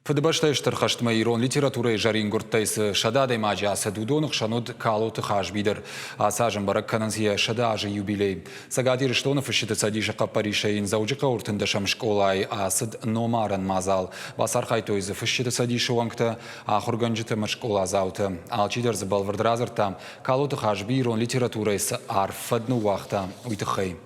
Фыдыбаштайштыр хаштыма ирон литературы жарин гурттайсы шадады маджасы дудонық шануд калуты хашбидер. Асажын барак кананзия шадажы юбилей. Сагадир штонов ищиты садиша капаришаин заужика уртындашам школай асыд номаран мазал. Басархай тойзы фыщиты садиша уангта ахурганжиты школа зауты. Алчидер забалвардразыр там калуты хашби ирон литературайсы арфадну вахта уйтыхай.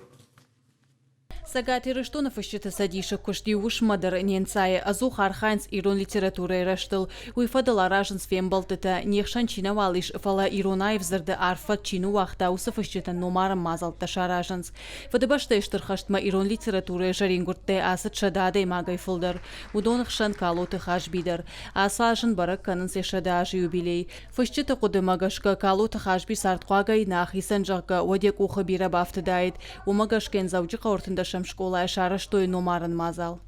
Сагати Рыштонов ищиты садиша кушти уж мадар ненцае азух арханс ирон литературы раштыл. Уйфадал аражен свем балтыта нехшан чинавалиш фала иронаев зарды арфат чину вахта усов ищита номарам мазал ташараженс. Фадыбаштайштыр хаштма ирон литературы жарингуртте асыт шадады магай фылдар. Удонық шан калоты хашбидер. Асажен барак канынсе шадажы юбилей. Фыщиты куды магашка калоты хашби сартквагай нахисан жагга одек ухы бира бафтыдайд. Умагашкен заужика ортындашам школа шараштой номарын мазал.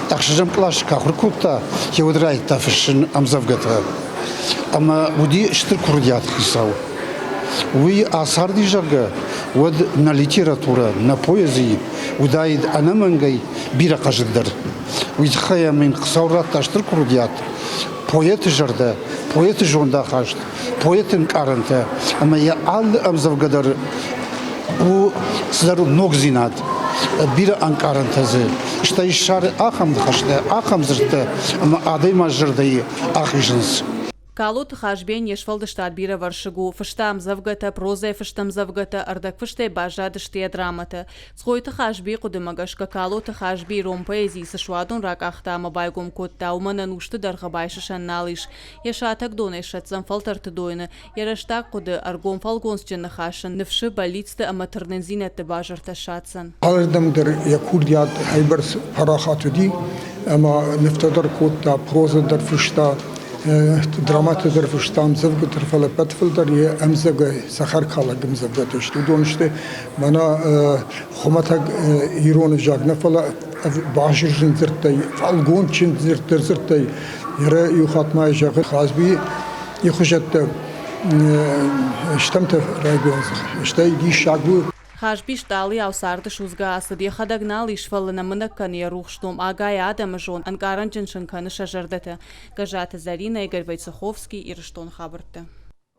Такшижем плашка хуркута хевудрайт тафшин амзавгата. Ама уди штыр курдят хисау. Уи асарди жарга уд на литература, на поэзии удайд анамангай бира кажиддар. Уи тхая мен ксаурат таштыр курдят. Поэты жарда, поэты жонда хашт, поэтын каранта. Ама я ал амзавгадар у сдару ногзинат. Бир анкарантазы. Что шары ахам дхаште, ахам зрте, адей мажрдей ахижнс. Калут хашбен ешвалды штат бира варшигу, фыштам завгата, прозай фыштам завгата, ардак фыштай бажады штия драмата. Схойты хашби кудымагашка калут хашби ром поэзии сышвадун рак ахтама байгум котта, умана нушты дархабайшы шанналиш. Яшатак донай шатсам фалтарты дойны, яраштак куды аргом фалгонсчын хашын, нывшы балицты аматернензинетті бажарта шатсан. Алырдамдыр якурдият хайберс парахатуди, ама нефтадар котта, прозадар фышта, درامات در فشتام زوج ترفلا بتفل داری امزگه سخر کالا گمزگه تشتو دونشته منا خماتگ ایران جاگ نفلا باشر جنزرتی فالگون چند زرتی یره یو خاتمه جاگ خازبی یخوشت اشتمت رایگونز اشتای دی شاگو Хашби штали аусарды шузгасы дехадагнал ишфалына мынакканы рухштом агай адама жон анкаранчын шынканы шажардаты. Кажаты Зарина, Игорь Войцеховский и Рыштон Хабарты.